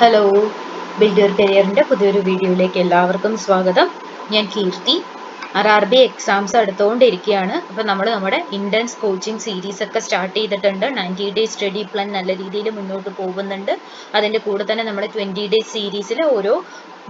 Hello, build your കരിയറിന്റെ പുതിയൊരു വീഡിയോയിലേക്ക് എല്ലാവർക്കും സ്വാഗതം. ഞാൻ കീർത്തി. RRB exams അടുത്തുകൊണ്ടിരിക്കുകയാണ്. അപ്പോൾ നമ്മൾ നമ്മുടെ ഇൻറ്റൻസ് കോച്ചിങ് സീരീസ് ഒക്കെ സ്റ്റാർട്ട് ചെയ്തിട്ടുണ്ട്. 90 ഡേയ്സ് സ്റ്റഡി പ്ലാൻ നല്ല രീതിയിൽ മുന്നോട്ട് പോകുന്നുണ്ട്. അതിൻ്റെ കൂടെ തന്നെ നമ്മൾ 20 ഡേയ്സ് സീരീസിൽ ഓരോ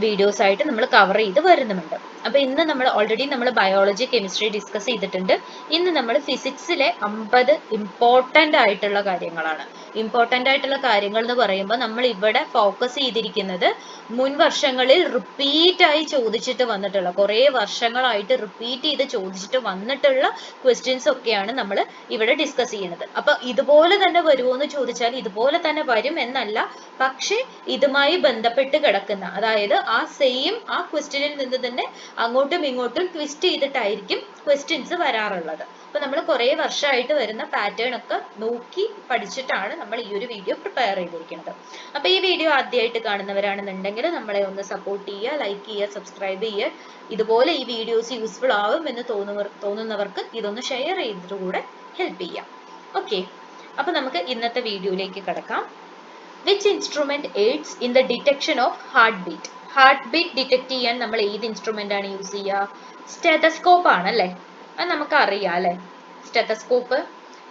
വീഡിയോസ് ആയിട്ട് നമ്മൾ കവർ ചെയ്ത് വരുന്നുണ്ട്. അപ്പോൾ ഇന്ന് നമ്മൾ ഓൾറെഡി നമ്മൾ ബയോളജി കെമിസ്ട്രി ഡിസ്കസ് ചെയ്തിട്ടുണ്ട്. ഇന്ന് നമ്മൾ ഫിസിക്സിലെ 50 ഇമ്പോർട്ടൻ്റ് ആയിട്ടുള്ള കാര്യങ്ങളാണ്. ഇമ്പോർട്ടൻ്റ് ആയിട്ടുള്ള കാര്യങ്ങൾ എന്ന് പറയുമ്പോൾ നമ്മൾ ഇവിടെ ഫോക്കസ് ചെയ്തിരിക്കുന്നത് മുൻ വർഷങ്ങളിൽ റിപ്പീറ്റായി ചോദിച്ചിട്ട് വന്നിട്ടുള്ള കുറേ വർഷങ്ങളായിട്ട് റിപ്പീറ്റ് ചെയ്ത് ചോദിച്ചിട്ട് വന്നിട്ടുള്ള ക്വസ്റ്റ്യൻസ് ഒക്കെയാണ് നമ്മൾ ഇവിടെ ഡിസ്കസ് ചെയ്യുന്നത്. അപ്പൊ ഇതുപോലെ തന്നെ വരുമോ എന്ന് ചോദിച്ചാൽ ഇതുപോലെ തന്നെ വരും എന്നല്ല, പക്ഷെ ഇതുമായി ബന്ധപ്പെട്ട് കിടക്കുന്ന, അതായത് ആ സെയിം ആ ക്വസ്റ്റ്യനിൽ നിന്ന് തന്നെ അങ്ങോട്ടും ഇങ്ങോട്ടും ട്വിസ്റ്റ് ചെയ്തിട്ടായിരിക്കും ക്വസ്റ്റ്യൻസ് വരാറുള്ളത്. അപ്പൊ നമ്മൾ കുറേ വർഷമായിട്ട് വരുന്ന പാറ്റേൺ ഒക്കെ നോക്കി പഠിച്ചിട്ടാണ് നമ്മൾ ഈ ഒരു വീഡിയോ പ്രിപ്പയർ ചെയ്തിരിക്കുന്നത്. അപ്പൊ ഈ വീഡിയോ ആദ്യമായിട്ട് കാണുന്നവരാണെന്നുണ്ടെങ്കിൽ നമ്മളെ ഒന്ന് സപ്പോർട്ട് ചെയ്യുക, ലൈക്ക് ചെയ്യുക, സബ്സ്ക്രൈബ് ചെയ്യുക. ഇതുപോലെ ഈ വീഡിയോസ് യൂസ്ഫുൾ ആവും എന്ന് തോന്നുന്നവർക്ക് ഇതൊന്ന് ഷെയർ ചെയ്തിട്ട് കൂടെ ഹെൽപ്പ് ചെയ്യാം. ഓക്കെ, അപ്പൊ നമുക്ക് ഇന്നത്തെ വീഡിയോയിലേക്ക് കിടക്കാം. Which instrument AIDS in the detection of heart beat? Heart beat detect ചെയ്യാൻ നമ്മൾ ഏത് ഇൻസ്ട്രുമെന്റ് ആണ് യൂസ് ചെയ്യുക? സ്റ്റെതസ്കോപ്പ് ആണല്ലേ, അത് നമുക്ക് അറിയാം അല്ലെ. സ്റ്റെതസ്കോപ്പ്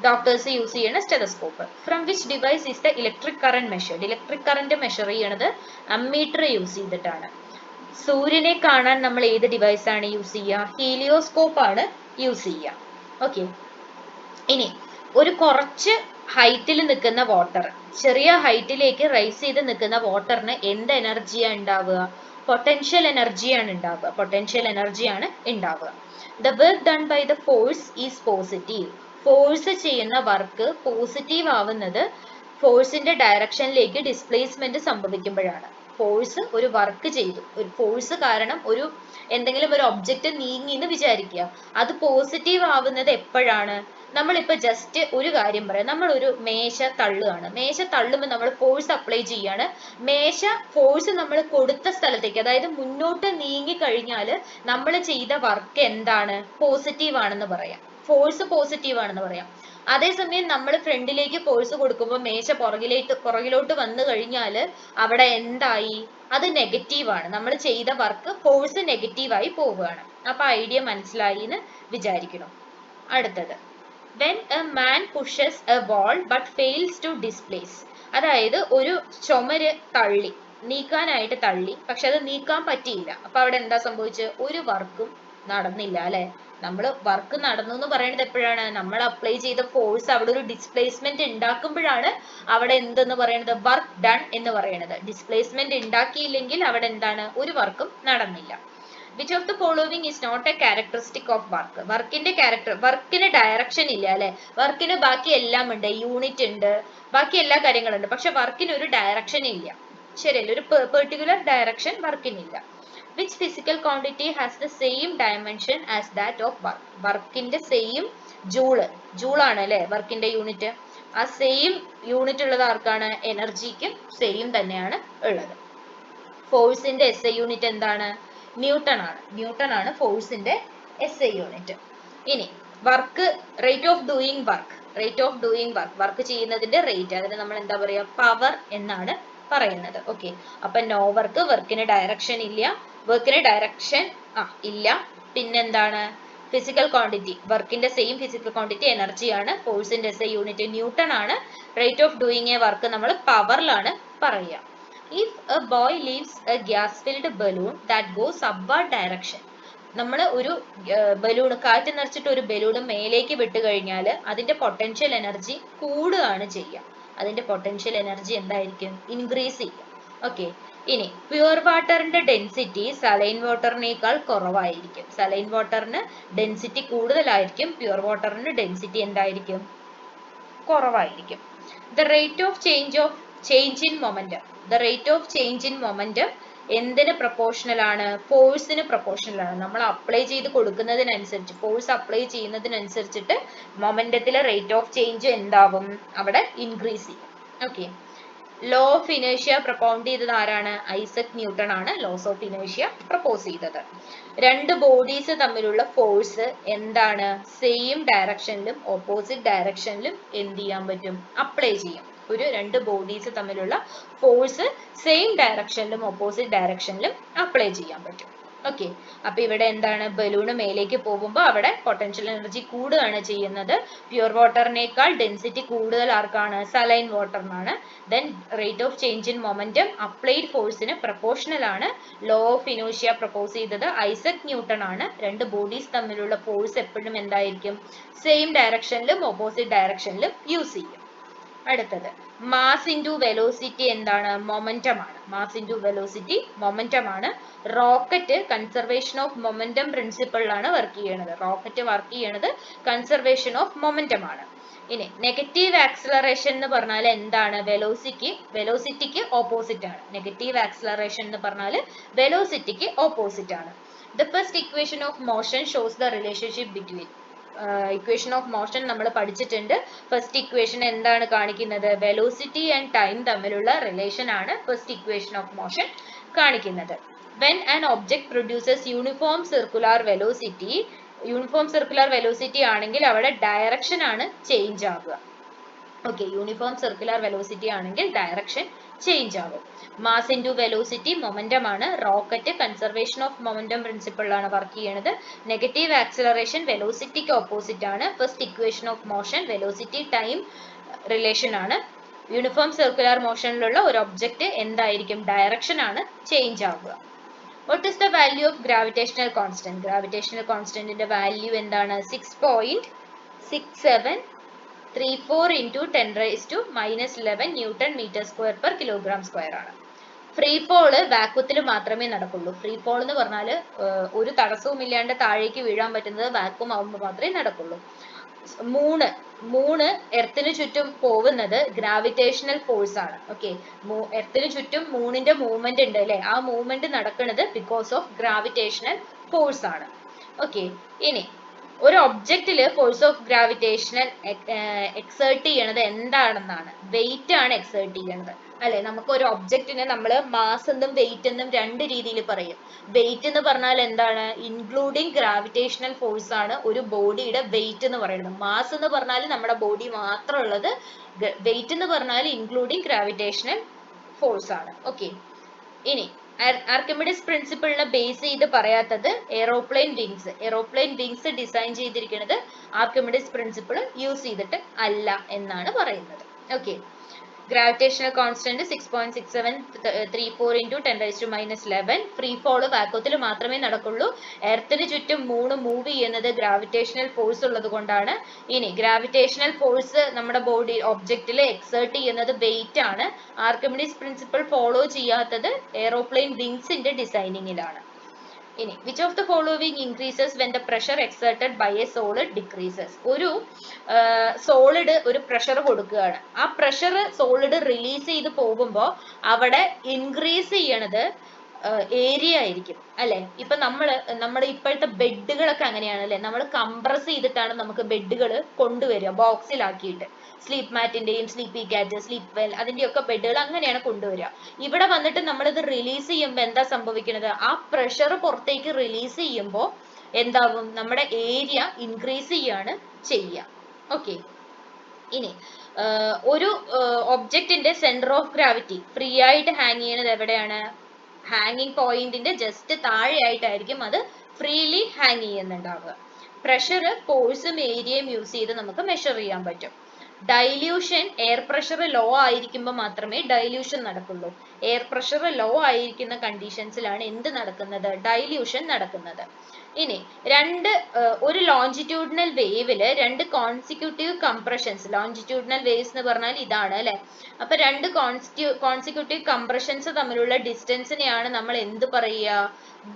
ഡോക്ടേഴ്സ് യൂസ് ചെയ്യണ stethoscope. From which device is the electric current measured? Electric current measure ചെയ്യണത് അമ്മീറ്റർ യൂസ് ചെയ്തിട്ടാണ്. സൂര്യനെ കാണാൻ നമ്മൾ ഏത് ഡിവൈസ് ആണ് യൂസ് ചെയ്യുക? ഹീലിയോസ്കോപ്പ് ആണ് യൂസ് ചെയ്യുക. ഓക്കെ, ഇനി ഒരു കുറച്ച് ഹൈറ്റിൽ നിൽക്കുന്ന വാട്ടർ ചെറിയ ഹൈറ്റിലേക്ക് റൈസ് ചെയ്ത് നിൽക്കുന്ന വാട്ടറിന് എന്ത് എനർജിയാണ് ഉണ്ടാവുക? പൊട്ടൻഷ്യൽ എനർജിയാണ് ഉണ്ടാവുക. പൊട്ടൻഷ്യൽ എനർജിയാണ് ഉണ്ടാവുക. The work done by the force is positive. Force ചെയ്യുന്ന വർക്ക് പോസിറ്റീവ് ആവുന്നത് ഫോഴ്സിന്റെ ഡയറക്ഷനിലേക്ക് ഡിസ്പ്ലേസ്മെന്റ് സംഭവിക്കുമ്പോഴാണ്. ഫോഴ്സ് ഒരു വർക്ക് ചെയ്തു, ഒരു ഫോഴ്സ് കാരണം എന്തെങ്കിലും ഒരു ഒബ്ജക്റ്റ് നീങ്ങി എന്ന് വിചാരിക്കുക, അത് പോസിറ്റീവ് ആവുന്നത് എപ്പോഴാണ്? നമ്മളിപ്പോ ജസ്റ്റ് ഒരു കാര്യം പറയാം, നമ്മൾ ഒരു മേശ തള്ളുകയാണ്. മേശ തള്ളുമ്പോൾ നമ്മൾ ഫോഴ്സ് അപ്ലൈ ചെയ്യാണ്. മേശ ഫോഴ്സ് നമ്മൾ കൊടുത്ത സ്ഥലത്തേക്ക്, അതായത് മുന്നോട്ട് നീങ്ങി കഴിഞ്ഞാൽ നമ്മൾ ചെയ്ത വർക്ക് എന്താണ്? പോസിറ്റീവ് ആണെന്ന് പറയാം. ഫോഴ്സ് പോസിറ്റീവ് ആണെന്ന് പറയാം. അതേസമയം നമ്മൾ ഫ്രണ്ടിലേക്ക് ഫോഴ്സ് കൊടുക്കുമ്പോൾ മേശ പുറകിലോട്ട് വന്നു കഴിഞ്ഞാൽ അവിടെ എന്തായി? അത് നെഗറ്റീവ് ആണ്. നമ്മൾ ചെയ്ത വർക്ക് ഫോഴ്സ് നെഗറ്റീവായി പോവുകയാണ്. അപ്പൊ ഐഡിയ മനസ്സിലായി എന്ന് വിചാരിക്കണം. അടുത്തത്, when a man pushes a ball but fails to displace, അതായത് ഒരു ചുമര് നീക്കാനായിട്ട് തള്ളി, പക്ഷെ അത് നീക്കാൻ പറ്റിയില്ല. അപ്പൊ അവിടെ എന്താ സംഭവിച്ചത്? ഒരു വർക്കും നടന്നില്ല അല്ലെ. നമ്മൾ വർക്ക് നടന്നു എന്ന് പറയുന്നത് എപ്പോഴാണ്? നമ്മൾ അപ്ലൈ ചെയ്ത ഫോഴ്സ് അവിടെ ഒരു ഡിസ്പ്ലേസ്മെന്റ് ഉണ്ടാക്കുമ്പോഴാണ് അവിടെ എന്തെന്ന് പറയുന്നത്? വർക്ക് ഡൺ എന്ന് പറയുന്നത്. ഡിസ്പ്ലേസ്മെന്റ് ഉണ്ടാക്കിയില്ലെങ്കിൽ അവിടെ എന്താണ്? ഒരു വർക്കും നടന്നില്ല. Which of the following is not a characteristic of work? വർക്കിന്റെ വർക്കിന് ഡയറക്ഷൻ ഇല്ല അല്ലെ. വർക്കിന് ബാക്കി എല്ലാം ഉണ്ട്, യൂണിറ്റ് ഉണ്ട്, ബാക്കി എല്ലാ കാര്യങ്ങളുണ്ട്, പക്ഷെ വർക്കിന് ഒരു ഡയറക്ഷൻ ഇല്ല. ശരിയല്ലേ, ഒരു പെർട്ടിക്കുലർ ഡയറക്ഷൻ വർക്കിനില്ല. Which physical quantity has the same dimension as that of work? വർക്കിന്റെ സെയിം ജൂളാണ് അല്ലെ വർക്കിന്റെ യൂണിറ്റ്. ആ സെയിം യൂണിറ്റ് ഉള്ളത് ആർക്കാണ്? എനർജിക്കും സെയിം തന്നെയാണ് ഉള്ളത്. ഫോഴ്സിന്റെ SI യൂണിറ്റ് എന്താണ്? ന്യൂട്ടൺ ആണ് ഫോഴ്സിന്റെ SI യൂണിറ്റ്. ഇനി work, rate of doing work ചെയ്യുന്നതിന്റെ റേറ്റ്, അതിന് നമ്മൾ എന്താ പറയാ? പവർ എന്നാണ് പറയുന്നത്. ഓക്കെ, അപ്പൊ നോ വർക്ക്, വർക്കിന് ഡയറക്ഷൻ ഇല്ല. ഇല്ല. പിന്നെന്താണ്? ഫിസിക്കൽ ക്വാണ്ടിറ്റി, വർക്കിന്റെ സെയിം ഫിസിക്കൽ ക്വാണ്ടിറ്റി എനർജിയാണ്. ഫോഴ്സിന്റെ SI യൂണിറ്റ് ന്യൂട്ടൺ ആണ്. Rate of doing A work നമ്മൾ പവറിലാണ് പറയുക. If a boy leaves a gas-filled balloon that goes upward direction, നമ്മൾ ഒരു ബലൂൺ, കാറ്റ് നിറച്ചിട്ട് ഒരു ബലൂൺ മേലേക്ക് വിട്ട് കഴിഞ്ഞാൽ അതിന്റെ പൊട്ടൻഷ്യൽ എനർജി കൂടുകയാണ് ചെയ്യുക. അതിന്റെ പൊട്ടൻഷ്യൽ എനർജി എന്തായിരിക്കും? ഇൻക്രീസ് ചെയ്യും. ഓക്കെ, ഇനി പ്യുവർ വാട്ടറിന്റെ ഡെൻസിറ്റി സലൈൻ വാട്ടറിനേക്കാൾ കുറവായിരിക്കും. സലൈൻ വാട്ടറിന് ഡെൻസിറ്റി കൂടുതലായിരിക്കും, പ്യുവർ വാട്ടറിന് ഡെൻസിറ്റി എന്തായിരിക്കും? കുറവായിരിക്കും. The rate of change in momentum. The rate of change in momentum എന്തിന് പ്രൊപ്പോർഷണൽ ആണ്? ഫോഴ്സിന് പ്രൊപ്പോർഷണൽ ആണ്. നമ്മൾ അപ്ലൈ ചെയ്ത് കൊടുക്കുന്നതിനനുസരിച്ച്, ഫോഴ്സ് അപ്ലൈ ചെയ്യുന്നതിനനുസരിച്ചിട്ട് മൊമെന്റത്തിലെ റേറ്റ് ഓഫ് ചേഞ്ച് എന്താവും? അവിടെ ഇൻക്രീസ് ചെയ്യും. ഓക്കെ, ലോ ഓഫ് ഇനേഷ്യ പ്രൊപ്പൗണ്ട് ചെയ്തത് ആരാണ്? ഐസക് ന്യൂട്ടൺ ആണ് ലോസ് ഓഫ് ഇനേഷ്യ പ്രപ്പോസ് ചെയ്തത്. രണ്ട് ബോഡീസ് തമ്മിലുള്ള ഫോഴ്സ് എന്താണ്? സെയിം ഡയറക്ഷനിലും ഓപ്പോസിറ്റ് ഡയറക്ഷനിലും എന്ത് ചെയ്യാൻ പറ്റും? അപ്ലൈ ചെയ്യും. ഒരു രണ്ട് ബോഡീസ് തമ്മിലുള്ള ഫോഴ്സ് സെയിം ഡയറക്ഷനിലും ഓപ്പോസിറ്റ് ഡയറക്ഷനിലും അപ്ലൈ ചെയ്യാൻ പറ്റും. ഓക്കെ, അപ്പൊ ഇവിടെ എന്താണ്, ബലൂണ് മേലേക്ക് പോകുമ്പോൾ അവിടെ പൊട്ടൻഷ്യൽ എനർജി കൂടുകയാണ് ചെയ്യുന്നത്. പ്യുവർ വാട്ടറിനേക്കാൾ ഡെൻസിറ്റി കൂടുതൽ ആർക്കാണ്, സലൈൻ വാട്ടറിനാണ്. Then rate of change in momentum applied ഫോഴ്സിന് പ്രൊപ്പോർഷണൽ ആണ്. ലോ ഓഫ് ഇനേർഷ്യ പ്രപ്പോസ് ചെയ്തത് ഐസക് ന്യൂട്ടൺ ആണ്. രണ്ട് ബോഡീസ് തമ്മിലുള്ള ഫോഴ്സ് എപ്പോഴും എന്തായിരിക്കും, സെയിം ഡയറക്ഷനിലും ഓപ്പോസിറ്റ് ഡയറക്ഷനിലും യൂസ് ചെയ്യും. അടുത്തത് മാസ് ഇൻറ്റു വെലോസിറ്റി എന്താണ്, മൊമെന്റം ആണ്. മാസ് ഇൻറ്റു വെലോസിറ്റി മൊമെന്റം ആണ്. റോക്കറ്റ് കൺസർവേഷൻ ഓഫ് മൊമെന്റം പ്രിൻസിപ്പിളിലാണ് വർക്ക് ചെയ്യണത്. റോക്കറ്റ് വർക്ക് ചെയ്യണത് കൺസർവേഷൻ ഓഫ് മൊമെന്റം ആണ്. ഇനി നെഗറ്റീവ് ആക്സിലറേഷൻ എന്ന് പറഞ്ഞാൽ എന്താണ്, വെലോസിറ്റിക്ക് ഓപ്പോസിറ്റ് ആണ്. നെഗറ്റീവ് ആക്സിലറേഷൻ എന്ന് പറഞ്ഞാൽ വെലോസിറ്റിക്ക് ഓപ്പോസിറ്റ് ആണ്. The first equation of motion shows the relationship between. Equation of motion നമ്മൾ പഠിച്ചിട്ടുണ്ട്. ഫസ്റ്റ് ഇക്വേഷൻ എന്താണ് കാണിക്കുന്നത്, വെലോസിറ്റി ആൻഡ് ടൈം തമ്മിലുള്ള റിലേഷൻ ആണ് ഫസ്റ്റ് ഇക്വേഷൻ ഓഫ് മോഷൻ കാണിക്കുന്നത്. When an object produces uniform circular velocity ആണെങ്കിൽ അവിടെ ഡയറക്ഷൻ ആണ് ചേഞ്ച് ആവുക. ഓക്കെ, യൂണിഫോം സർക്കുലർ വെലോസിറ്റി ആണെങ്കിൽ ഡയറക്ഷൻ ചേഞ്ച് ആവും. മാസ് ഇൻറ്റു വെലോസിറ്റി മൊമെന്റം ആണ്. റോക്കറ്റ് കൺസർവേഷൻ ഓഫ് മൊമെന്റം പ്രിൻസിപ്പിളിലാണ് വർക്ക് ചെയ്യണത്. നെഗറ്റീവ് ആക്സിലറേഷൻ വെലോസിറ്റിക്ക് ഓപ്പോസിറ്റ് ആണ്. First equation of motion velocity time relation ആണ്. യൂണിഫോം സർക്കുലർ മോഷനിലുള്ള ഒരു ഒബ്ജക്റ്റ് എന്തായിരിക്കും, ഡയറക്ഷൻ ആണ് ചേഞ്ച് ആവുക. What is the value of gravitational constant? Gravitational കോൺസ്റ്റന്റിന്റെ വാല്യൂ എന്താണ്, 6.6734 into 10⁻⁻11 newton metre square per kilogram square ആണ്. ഫ്രീ ഫോള് വാക്വത്തിൽ മാത്രമേ നടക്കുള്ളൂ. ഫ്രീ ഫോൾ എന്ന് പറഞ്ഞാൽ ഒരു തടസ്സവും ഇല്ലാണ്ട് താഴേക്ക് വീഴാൻ പറ്റുന്നത് വാക്വം ആവുമ്പോൾ മാത്രമേ നടക്കുള്ളൂ. മൂണ് എർത്തിന് ചുറ്റും പോകുന്നത് ഗ്രാവിറ്റേഷണൽ ഫോഴ്സ് ആണ്. ഓക്കെ, എർത്തിന് ചുറ്റും മൂണിന്റെ മൂവ്മെന്റ് ഉണ്ട് അല്ലെ, ആ മൂവ്മെന്റ് നടക്കുന്നത് ബിക്കോസ് ഓഫ് ഗ്രാവിറ്റേഷണൽ ഫോഴ്സ് ആണ്. ഓക്കെ, ഇനി ഒരു ഒബ്ജക്റ്റില് ഫോഴ്സ് ഓഫ് ഗ്രാവിറ്റേഷണൽ എക്സേർട്ട് ചെയ്യണത് എന്താണെന്നാണ്, വെയിറ്റ് ആണ് എക്സേർട്ട് ചെയ്യണത് അല്ലെ. നമുക്ക് ഒരു ഒബ്ജക്റ്റിനെ നമ്മൾ മാസ് എന്നും വെയിറ്റ് എന്നും രണ്ട് രീതിയിൽ പറയും. വെയിറ്റ് എന്ന് പറഞ്ഞാൽ എന്താണ്, ഇൻക്ലൂഡിങ് ഗ്രാവിറ്റേഷണൽ ഫോഴ്സ് ആണ് ഒരു ബോഡിയുടെ വെയിറ്റ് എന്ന് പറയുന്നത്. മാസ് എന്ന് പറഞ്ഞാൽ നമ്മുടെ ബോഡി മാത്രം ഉള്ളത്, വെയിറ്റ് എന്ന് പറഞ്ഞാൽ ഇൻക്ലൂഡിങ് ഗ്രാവിറ്റേഷണൽ ഫോഴ്സ് ആണ്. ഓക്കെ, ഇനി ആർക്കിമിഡിസ് പ്രിൻസിപ്പിളിനെ ബേസ് ചെയ്ത് പറയാത്തത് എയ്റോപ്ലെയിൻ വിങ്സ് ഡിസൈൻ ചെയ്തിരിക്കുന്നത് ആർക്കിമിഡിസ് പ്രിൻസിപ്പിൾ യൂസ് ചെയ്തിട്ട് അല്ല എന്നാണ് പറയുന്നത്. Okay, gravitational constant 6.6734 into 10⁻⁻11. Free fall വാക്വത്തിൽ മാത്രമേ നടക്കുള്ളൂ. എർത്തിന് ചുറ്റും മൂവ് ചെയ്യുന്നത് ഗ്രാവിറ്റേഷണൽ ഫോഴ്സ് ഉള്ളത് കൊണ്ടാണ്. ഇനി ഗ്രാവിറ്റേഷണൽ ഫോഴ്സ് നമ്മുടെ ബോഡി ഒബ്ജക്റ്റിൽ എക്സേർട്ട് ചെയ്യുന്നത് വെയിറ്റ് ആണ്. ആർക്കിമിഡിസ് പ്രിൻസിപ്പിൾ ഫോളോ ചെയ്യാത്തത് എയ്റോപ്ലെയിൻ വിങ്സിന്റെ ഡിസൈനിങ്ങിലാണ്. ഇനി which of the following increases when the pressure exerted by a solid decreases? ഒരു സോളിഡ് ഒരു പ്രഷർ കൊടുക്കുകയാണ്, ആ പ്രഷർ സോളിഡ് റിലീസ് ചെയ്ത് പോകുമ്പോൾ അവിടെ ഇൻക്രീസ് ചെയ്യണത് ഏരിയ ആയിരിക്കും അല്ലെ. ഇപ്പൊ നമ്മുടെ ഇപ്പോഴത്തെ ബെഡുകളൊക്കെ അങ്ങനെയാണ് അല്ലെ, നമ്മൾ കംപ്രസ് ചെയ്തിട്ടാണ് നമുക്ക് ബെഡുകൾ കൊണ്ടുവരിക ബോക്സിലാക്കിയിട്ട്. സ്ലീപ്പ് മാറ്റിന്റെയും സ്ലീപ്പി കാറ്റ്, സ്ലീപ്പ് വെൽ, അതിന്റെയൊക്കെ ബെഡുകൾ അങ്ങനെയാണ് കൊണ്ടുവരിക. ഇവിടെ വന്നിട്ട് നമ്മളിത് റിലീസ് ചെയ്യുമ്പോൾ എന്താ സംഭവിക്കുന്നത്, ആ പ്രഷർ പുറത്തേക്ക് റിലീസ് ചെയ്യുമ്പോൾ എന്താവും, നമ്മുടെ ഏരിയ ഇൻക്രീസ് ചെയ്യാണ് ചെയ്യുക. ഓക്കെ, ഇനി ഒരു ഒബ്ജക്റ്റിന്റെ സെന്റർ ഓഫ് ഗ്രാവിറ്റി ഫ്രീ ആയിട്ട് ഹാങ് ചെയ്യുന്നത് എവിടെയാണ്, ഹാങ്ങിങ് പോയിന്റിന്റെ ജസ്റ്റ് താഴെ ആയിട്ടായിരിക്കും അത് ഫ്രീലി ഹാങ് ചെയ്യുന്നുണ്ടാവുക. പ്രഷർ ഫോഴ്സും ഏരിയയും യൂസ് ചെയ്ത് നമുക്ക് മെഷർ ചെയ്യാൻ പറ്റും. ഡൈല്യൂഷൻ, എയർ പ്രഷർ ലോ ആയിരിക്കുമ്പോൾ മാത്രമേ ഡൈല്യൂഷൻ നടക്കുള്ളൂ. എയർ പ്രഷർ ലോ ആയിരിക്കുന്ന കണ്ടീഷൻസിലാണ് എന്ത് നടക്കുന്നത്, ഡൈല്യൂഷൻ നടക്കുന്നത്. ഇനി ഒരു ലോഞ്ചിറ്റ്യൂഡിനൽ വേവില് രണ്ട് കോൺസിക്യൂട്ടീവ് കംപ്രഷൻസ്, ലോഞ്ചിറ്റ്യൂഡിനൽ വേവ്സ് എന്ന് പറഞ്ഞാൽ ഇതാണ് അല്ലെ. അപ്പൊ രണ്ട് കോൺസിക്യൂട്ടീവ് കംപ്രഷൻസ് തമ്മിലുള്ള ഡിസ്റ്റൻസിനെയാണ് നമ്മൾ എന്ത് പറയുക,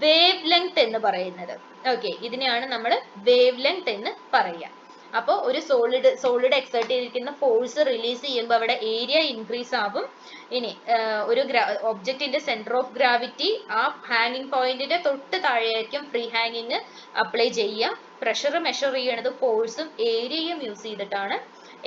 വേവ് ലെങ്ത് എന്ന് പറയുന്നത്. ഓക്കെ, ഇതിനെയാണ് നമ്മൾ വേവ് ലെങ്ത് എന്ന് പറയുക. അപ്പോൾ ഒരു സോളിഡ് എക്സേർട്ട് ചെയ്തിരിക്കുന്ന ഫോഴ്സ് റിലീസ് ചെയ്യുമ്പോൾ അവിടെ ഏരിയ ഇൻക്രീസ് ആവും. ഇനി ഒരു ഒബ്ജക്റ്റിന്റെ സെന്റർ ഓഫ് ഗ്രാവിറ്റി ആ ഹാങ്ങിങ് പോയിന്റിന്റെ തൊട്ട് താഴെയായിരിക്കും ഫ്രീ ഹാങ്ങിങ് അപ്ലൈ ചെയ്യുക. പ്രഷർ മെഷർ ചെയ്യണത് ഫോഴ്സും ഏരിയയും യൂസ് ചെയ്തിട്ടാണ്.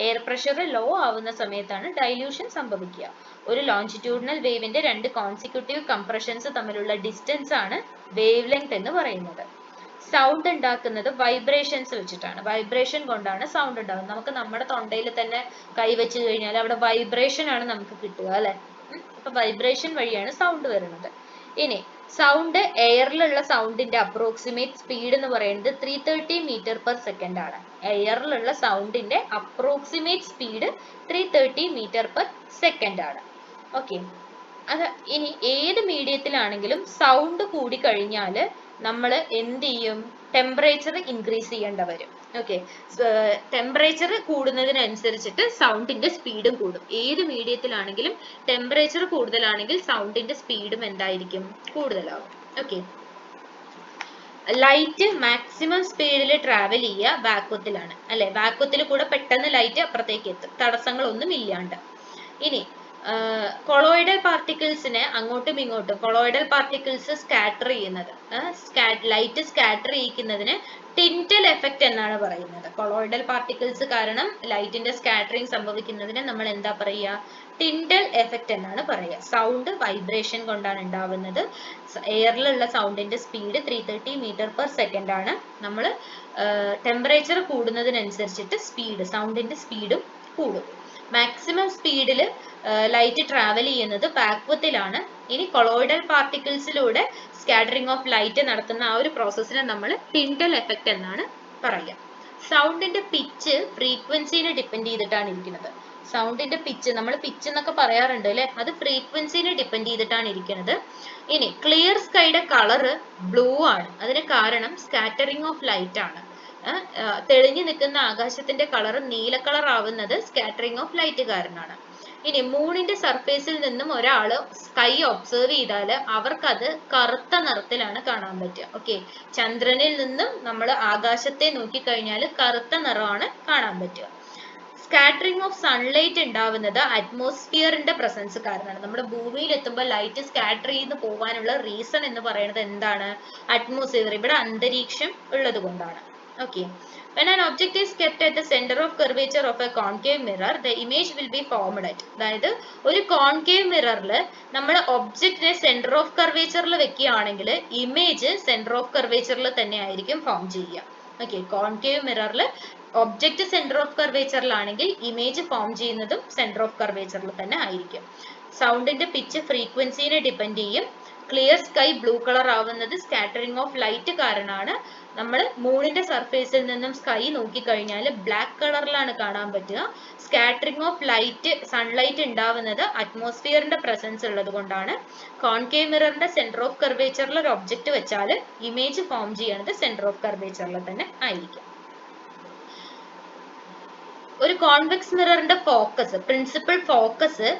എയർ പ്രഷർ ലോ ആവുന്ന സമയത്താണ് ഡൈല്യൂഷൻ സംഭവിക്കുക. ഒരു ലോഞ്ചിറ്റ്യൂഡിനൽ വേവിന്റെ രണ്ട് കോൺസിക്യൂട്ടീവ് കംപ്രഷൻസ് തമ്മിലുള്ള ഡിസ്റ്റൻസ് ആണ് വേവ് ലെങ്ത് എന്ന് പറയുന്നത്. സൗണ്ട് ഉണ്ടാക്കുന്നത് വൈബ്രേഷൻസ് വെച്ചിട്ടാണ്. വൈബ്രേഷൻ കൊണ്ടാണ് സൗണ്ട് ഉണ്ടാകുന്നത്. നമുക്ക് നമ്മുടെ തൊണ്ടയിൽ തന്നെ കൈവച്ച് കഴിഞ്ഞാൽ അവിടെ വൈബ്രേഷൻ ആണ് നമുക്ക് കിട്ടുക അല്ലെ. അപ്പൊ വൈബ്രേഷൻ വഴിയാണ് സൗണ്ട് വരുന്നത്. ഇനി സൗണ്ട്, എയറിലുള്ള സൗണ്ടിന്റെ അപ്രോക്സിമേറ്റ് സ്പീഡ് എന്ന് പറയുന്നത് 330 മീറ്റർ പെർ സെക്കൻഡ് ആണ്. എയറിലുള്ള സൗണ്ടിന്റെ approximate speed 330 metre per second ആണ്. ഓക്കെ, അത് ഇനി ഏത് മീഡിയത്തിലാണെങ്കിലും സൗണ്ട് കൂടി കഴിഞ്ഞാൽ നമ്മൾ എന്ത് ചെയ്യും? ടെമ്പറേച്ചർ ഇൻക്രീസ് ചെയ്യേണ്ട വരും. ഓക്കെ, ടെമ്പറേച്ചർ കൂടുന്നതിനനുസരിച്ചിട്ട് സൗണ്ടിന്റെ സ്പീഡും കൂടും. ഏത് മീഡിയത്തിലാണെങ്കിലും ടെമ്പറേച്ചർ കൂടുതലാണെങ്കിൽ സൗണ്ടിന്റെ സ്പീഡും എന്തായിരിക്കും? കൂടുതലാവും. ഓക്കെ, ലൈറ്റ് മാക്സിമം സ്പീഡിൽ ട്രാവൽ ചെയ്യുക വാക്വത്തിലാണ് അല്ലെ. വാക്വത്തിൽ കൂടെ പെട്ടെന്ന് ലൈറ്റ് അപ്പുറത്തേക്ക് എത്തും, തടസ്സങ്ങളൊന്നും ഇല്ലാണ്ട്. ഇനി കൊളോയിഡൽ പാർട്ടിക്കിൾസിനെ അങ്ങോട്ടും ഇങ്ങോട്ടും, കൊളോയിഡൽ പാർട്ടിക്കിൾസ് സ്കാറ്റർ ചെയ്യുന്നത്, ലൈറ്റ് സ്കാറ്റർ ചെയ്യിക്കുന്നതിന് ടിൻറ്റൽ എഫക്റ്റ് എന്നാണ് പറയുന്നത്. കൊളോയിഡൽ പാർട്ടിക്കിൾസ് കാരണം ലൈറ്റിന്റെ സ്കാറ്ററിങ് സംഭവിക്കുന്നതിന് നമ്മൾ എന്താ പറയുക? ടിൻറ്റൽ എഫക്റ്റ് എന്നാണ് പറയുക. സൗണ്ട് വൈബ്രേഷൻ കൊണ്ടാണ് ഉണ്ടാവുന്നത്. എയറിലുള്ള സൗണ്ടിന്റെ സ്പീഡ് 330 മീറ്റർ പെർ സെക്കൻഡ് ആണ്. നമ്മൾ ടെമ്പറേച്ചർ കൂടുന്നതിനനുസരിച്ചിട്ട് സ്പീഡ്, സൗണ്ടിന്റെ സ്പീഡും കൂടും. മാക്സിമം സ്പീഡിൽ ലൈറ്റ് ട്രാവൽ ചെയ്യുന്നത് വാക്വത്തിലാണ്. ഇനി കൊളോയിഡൽ പാർട്ടിക്കിൾസിലൂടെ സ്കാറ്ററിംഗ് ഓഫ് ലൈറ്റ് നടത്തുന്ന ആ ഒരു പ്രോസസ്സിനെ നമ്മൾ ടിൻറ്റൽ എഫക്റ്റ് എന്നാണ് പറയുക. സൗണ്ടിന്റെ പിച്ച് ഫ്രീക്വൻസിനെ ഡിപ്പെൻഡ് ചെയ്തിട്ടാണ് ഇരിക്കുന്നത്. സൗണ്ടിന്റെ പിച്ച്, നമ്മൾ പിച്ച് എന്നൊക്കെ പറയാറുണ്ട് അല്ലെ, അത് ഫ്രീക്വൻസിനെ ഡിപ്പെൻഡ് ചെയ്തിട്ടാണ് ഇരിക്കുന്നത്. ഇനി ക്ലിയർ സ്കൈയുടെ കളർ ബ്ലൂ ആണ്. അതിന് കാരണം സ്കാറ്ററിംഗ് ഓഫ് ലൈറ്റ് ആണ്. തെളിഞ്ഞു നിൽക്കുന്ന ആകാശത്തിന്റെ കളർ നീല കളർ ആവുന്നത് സ്കാറ്ററിംഗ് ഓഫ് ലൈറ്റ് കാരണമാണ്. ഇനി മൂണിന്റെ സർഫേസിൽ നിന്നും ഒരാള് സ്കൈ ഒബ്സർവ് ചെയ്താൽ അവർക്കത് കറുത്ത നിറത്തിലാണ് കാണാൻ പറ്റുക. ഓക്കെ, ചന്ദ്രനിൽ നിന്നും നമ്മൾ ആകാശത്തെ നോക്കിക്കഴിഞ്ഞാൽ കറുത്ത നിറമാണ് കാണാൻ പറ്റുക. സ്കാറ്ററിംഗ് ഓഫ് സൺലൈറ്റ് ഉണ്ടാവുന്നത് അറ്റ്മോസ്ഫിയറിന്റെ പ്രസൻസ് കാരണമാണ്. നമ്മുടെ ഭൂമിയിൽ എത്തുമ്പോൾ ലൈറ്റ് സ്കാറ്റർ ചെയ്ത് പോകാനുള്ള റീസൺ എന്ന് പറയുന്നത് എന്താണ്? അറ്റ്മോസ്ഫിയർ, ഇവിടെ അന്തരീക്ഷം ഉള്ളത് കൊണ്ടാണ്. Okay, when an object is kept at the center of curvature of a concave mirror, the image will be formed at. അതായത് ഒരു കോൺകേവ് മിററിൽ നമ്മൾ ഒബ്ജക്റ്റിനെ സെന്റർ ഓഫ് കർവേച്ചറിൽ വെക്കുകയാണെങ്കിൽ ഇമേജ് സെന്റർ ഓഫ് കർവേച്ചറിൽ തന്നെ ആയിരിക്കും ഫോം ചെയ്യുക. ഓക്കെ, കോൺകേവ് മിററിൽ ഒബ്ജക്റ്റ് സെന്റർ ഓഫ് കർവേച്ചറിലാണെങ്കിൽ ഇമേജ് ഫോം ചെയ്യുന്നതും സെന്റർ ഓഫ് കർവേച്ചറിൽ തന്നെ ആയിരിക്കും. സൗണ്ടിന്റെ പിച്ച് ഫ്രീക്വൻസിനെ ഡിപ്പെൻഡ് ചെയ്യും. ക്ലിയർ സ്കൈ ബ്ലൂ കളർ ആവുന്നത് സ്കാറ്ററിംഗ് ഓഫ് ലൈറ്റ് കാരണമാണ്. നമ്മൾ മൂണിന്റെ സർഫേസിൽ നിന്നും സ്കൈ നോക്കിക്കഴിഞ്ഞാൽ ബ്ലാക്ക് കളറിലാണ് കാണാൻ പറ്റുക. സ്കാറ്ററിംഗ് ഓഫ് ലൈറ്റ്, സൺലൈറ്റ് ഉണ്ടാവുന്നത് അറ്റ്മോസ്ഫിയറിന്റെ പ്രസൻസ് ഉള്ളത് കൊണ്ടാണ്. കോൺകേവ് മിററിന്റെ സെന്റർ ഓഫ് കർവേച്ചറിൽ ഒരു ഒബ്ജക്റ്റ് വെച്ചാൽ ഇമേജ് ഫോം ചെയ്യുന്നത് സെന്റർ ഓഫ് കർവേച്ചറിൽ തന്നെ ആയിരിക്കും. ഒരു കോൺവെക്സ് മിററിന്റെ ഫോക്കസ്, പ്രിൻസിപ്പൽ ഫോക്കസ്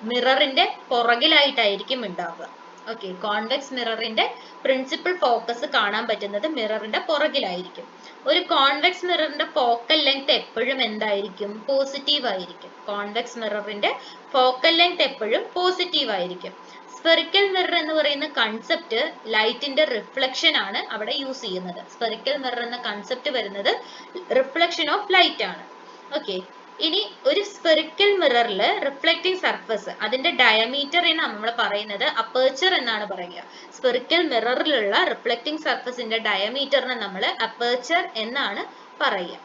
മിററിന്റെ പുറകിലായിട്ടായിരിക്കും ഉണ്ടാവുക. ഓക്കെ, കോൺവെക്സ് മിററിന്റെ പ്രിൻസിപ്പൽ ഫോക്കസ് കാണാൻ പറ്റുന്നത് മിററിന്റെ പുറകിലായിരിക്കും. ഒരു കോൺവെക്സ് മിററിന്റെ ഫോക്കൽ ലെങ്ത് എപ്പോഴും എന്തായിരിക്കും? പോസിറ്റീവ് ആയിരിക്കും. കോൺവെക്സ് മിററിന്റെ ഫോക്കൽ ലെങ്ത് എപ്പോഴും പോസിറ്റീവ് ആയിരിക്കും. സ്പെറിക്കൽ മിറർ എന്ന് പറയുന്ന കൺസെപ്റ്റ് ലൈറ്റിന്റെ റിഫ്ലക്ഷൻ ആണ് അവിടെ യൂസ് ചെയ്യുന്നത്. സ്പെറിക്കൽ മിറർ എന്ന കൺസെപ്റ്റ് വരുന്നത് റിഫ്ലക്ഷൻ ഓഫ് ലൈറ്റ് ആണ്. ഓക്കെ, ഇനി ഒരു സ്പെറിക്കൽ മിററിൽ റിഫ്ലക്റ്റിംഗ് സർഫസ്, അതിന്റെ ഡയമീറ്റർ നമ്മൾ പറയുന്നത് അപ്പേർച്ചർ എന്നാണ് പറയുക. സ്പെറിക്കൽ മിററിലുള്ള റിഫ്ലക്റ്റിംഗ് സർഫസിന്റെ ഡയമീറ്ററിനെ നമ്മൾ അപ്പേർച്ചർ എന്നാണ് പറയുക.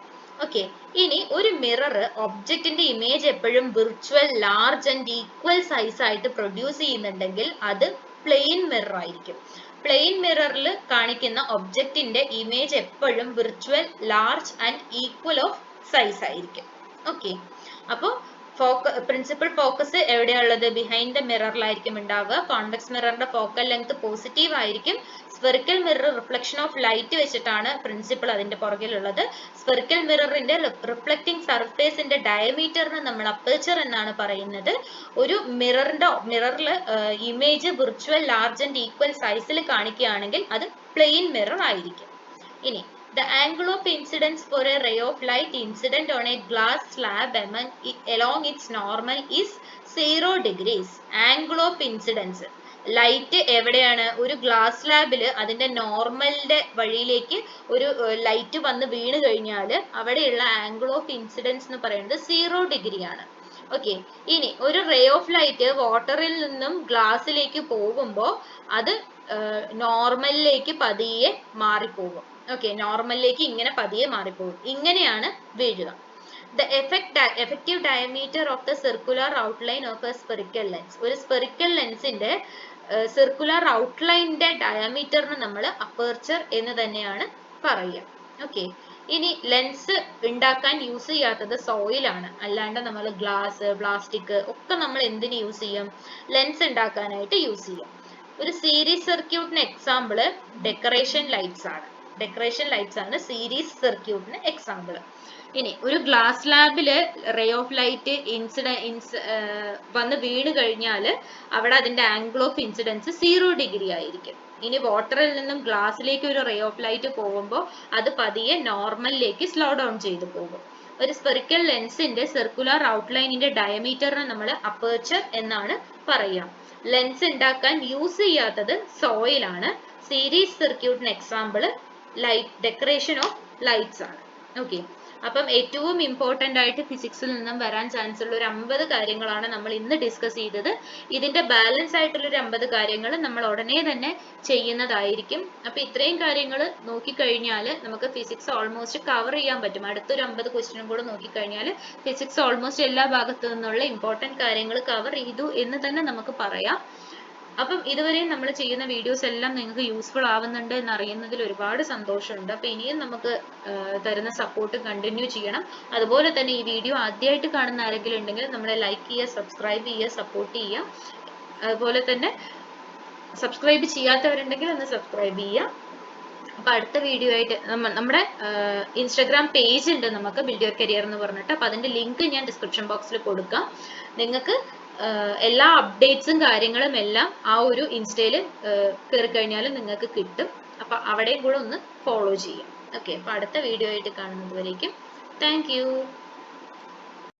ഓക്കെ, ഇനി ഒരു മിറർ ഒബ്ജക്റ്റിന്റെ ഇമേജ് എപ്പോഴും virtual, large and equal size ആയിട്ട് പ്രൊഡ്യൂസ് ചെയ്യുന്നുണ്ടെങ്കിൽ അത് പ്ലെയിൻ മിറർ ആയിരിക്കും. പ്ലെയിൻ മിററിൽ കാണിക്കുന്ന ഒബ്ജക്റ്റിന്റെ ഇമേജ് എപ്പോഴും virtual, large and equal of size ആയിരിക്കും. ഓക്കെ, അപ്പോൾ പ്രിൻസിപ്പൽ ഫോക്കസ് എവിടെയുള്ളത്? ബിഹൈൻഡ് ദ മിററിലായിരിക്കും ഉണ്ടാവുക. കോൺവെക്സ് മിററിന്റെ ഫോക്കൽ ലെങ്ത് പോസിറ്റീവ് ആയിരിക്കും. Spherical mirror reflection of light വെച്ചിട്ടാണ് പ്രിൻസിപ്പൽ അതിന്റെ പുറകിലുള്ളത്. സ്പെറിക്കൽ മിററിന്റെ റിഫ്ലക്റ്റിംഗ് സർഫേസിന്റെ ഡയമീറ്ററിന് നമ്മൾ അപ്പേർച്ചർ എന്നാണ് പറയുന്നത്. ഒരു മിററിൽ image virtual, large and equal സൈസിൽ കാണിക്കുകയാണെങ്കിൽ അത് പ്ലെയിൻ മിറർ ആയിരിക്കും. ഇനി the angle of incidence for a ray of light incident on a glass slab along its normal is 0 degrees. Angle of incidence, light എവിടെയാണ്? ഒരു ഗ്ലാസ് സ്ലാബിൽ അതിന്റെ നോർമലിന്റെ വഴിയിലേക്ക് ഒരു ലൈറ്റ് വന്ന് വീണ് കഴിഞ്ഞാൽ അവിടെയുള്ള ആംഗിൾ ഓഫ് ഇൻസിഡൻസ് എന്ന് പറയുന്നത് 0 ഡിഗ്രി ആണ്. ഓക്കെ, ഇനി ഒരു റേ ഓഫ് ലൈറ്റ് വാട്ടറിൽ നിന്നും ഗ്ലാസ്സിലേക്ക് പോകുമ്പോൾ അത് നോർമലിലേക്ക് പതിയെ മാറിപ്പോകും. ഓക്കെ, നോർമലിലേക്ക് ഇങ്ങനെ പതിയെ മാറിപ്പോകും. ഇങ്ങനെയാണ് വീഴുക. The effective diameter of the circular outline of a spherical lens. ഒരു spherical ലെൻസിന്റെ circular outlineന്റെ ഡയമീറ്ററിന് നമ്മൾ അപ്പർച്ചർ എന്ന് തന്നെയാണ് പറയുക. ഓക്കെ, ഇനി ലെൻസ് ഉണ്ടാക്കാൻ യൂസ് ചെയ്യാത്തത് സോയിൽ ആണ്, അല്ലാണ്ട് നമ്മൾ ഗ്ലാസ്, പ്ലാസ്റ്റിക് ഒക്കെ നമ്മൾ എന്തിന് യൂസ് ചെയ്യും? ലെൻസ് ഉണ്ടാക്കാനായിട്ട് യൂസ് ചെയ്യും. ഒരു സീരീസ് സർക്യൂട്ടിന് എക്സാമ്പിൾ ഡെക്കറേഷൻ ലൈറ്റ്സ് ആണ്. ഡെക്കറേഷൻ ലൈറ്റ്സ് ആണ് സീരീസ് സർക്യൂട്ടിന് എക്സാമ്പിൾ. ഇനി ഒരു ഗ്ലാസ് ലാബില് റേ ഓഫ് ലൈറ്റ് വന്ന് വീണ് കഴിഞ്ഞാൽ അവിടെ അതിന്റെ ആംഗിൾ ഓഫ് ഇൻസിഡൻസ് 0 ഡിഗ്രി ആയിരിക്കും. ഇനി വാട്ടറിൽ നിന്നും ഗ്ലാസ്സിലേക്ക് ഒരു റേ ഓഫ് ലൈറ്റ് പോകുമ്പോൾ അത് പതിയെ നോർമലിലേക്ക് സ്ലോ ഡൗൺ ചെയ്തു പോകും. ഒരു സ്പെറിക്കൽ ലെൻസിന്റെ സർക്കുലർ ഔട്ട്ലൈനിന്റെ ഡയമീറ്ററിന് നമ്മൾ അപ്പർച്ചർ എന്നാണ് പറയുക. ലെൻസ് ഉണ്ടാക്കാൻ യൂസ് ചെയ്യാത്തത് സോയിൽ ആണ്. സീരീസ് സർക്യൂട്ടിന് എക്സാമ്പിൾ ഡെക്കറേഷൻ ഓഫ് ലൈറ്റ്സ് ആണ്. ഓക്കെ, അപ്പം ഏറ്റവും ഇമ്പോർട്ടൻ്റ് ആയിട്ട് ഫിസിക്സിൽ നിന്നും വരാൻ ചാൻസ് ഉള്ള ഒരു 50 കാര്യങ്ങളാണ് നമ്മൾ ഇന്ന് ഡിസ്കസ് ചെയ്തത്. ഇതിന്റെ ബാലൻസ് ആയിട്ടുള്ള ഒരു 50 കാര്യങ്ങൾ നമ്മൾ ഉടനെ തന്നെ ചെയ്യുന്നതായിരിക്കും. അപ്പൊ ഇത്രയും കാര്യങ്ങൾ നോക്കിക്കഴിഞ്ഞാൽ നമുക്ക് ഫിസിക്സ് ഓൾമോസ്റ്റ് കവർ ചെയ്യാൻ പറ്റും. അടുത്തൊരു 50 ക്വസ്റ്റ്യനും കൂടെ നോക്കിക്കഴിഞ്ഞാൽ ഫിസിക്സ് ഓൾമോസ്റ്റ് എല്ലാ ഭാഗത്തു നിന്നുള്ള ഇമ്പോർട്ടൻറ്റ് കാര്യങ്ങൾ കവർ ചെയ്തു എന്ന് തന്നെ നമുക്ക് പറയാം. അപ്പം ഇതുവരെ നമ്മൾ ചെയ്യുന്ന വീഡിയോസ് എല്ലാം നിങ്ങൾക്ക് യൂസ്ഫുൾ ആവുന്നുണ്ട് എന്ന് അറിയുന്നതിൽ ഒരുപാട് സന്തോഷമുണ്ട്. അപ്പൊ ഇനിയും നമുക്ക് തരുന്ന സപ്പോർട്ട് കണ്ടിന്യൂ ചെയ്യണം. അതുപോലെ തന്നെ ഈ വീഡിയോ ആദ്യമായിട്ട് കാണുന്ന ആരെങ്കിലും ഉണ്ടെങ്കിൽ നമ്മളെ ലൈക്ക് ചെയ്യുക, സബ്സ്ക്രൈബ് ചെയ്യുക, സപ്പോർട്ട് ചെയ്യുക. അതുപോലെ തന്നെ സബ്സ്ക്രൈബ് ചെയ്യാത്തവരുണ്ടെങ്കിൽ ഒന്ന് സബ്സ്ക്രൈബ് ചെയ്യുക. അപ്പൊ അടുത്ത വീഡിയോ ആയിട്ട് നമ്മുടെ ഇൻസ്റ്റാഗ്രാം പേജ് ഉണ്ട് നമുക്ക്, ബിൽഡ് യുവർ കരിയർ എന്ന് പറഞ്ഞിട്ട്. അപ്പൊ അതിന്റെ ലിങ്ക് ഞാൻ ഡിസ്ക്രിപ്ഷൻ ബോക്സിൽ കൊടുക്കാം. നിങ്ങൾക്ക് എല്ലാ അപ്ഡേറ്റ്സും കാര്യങ്ങളും എല്ലാം ആ ഒരു ഇൻസ്റ്റയിൽ കയറി കഴിഞ്ഞാൽ നിങ്ങൾക്ക് കിട്ടും. അപ്പൊ അവിടെയും കൂടെ ഒന്ന് ഫോളോ ചെയ്യാം. ഓക്കെ, അപ്പൊ അടുത്ത വീഡിയോ ആയിട്ട് കാണുന്നത് വരേക്കും താങ്ക് യു.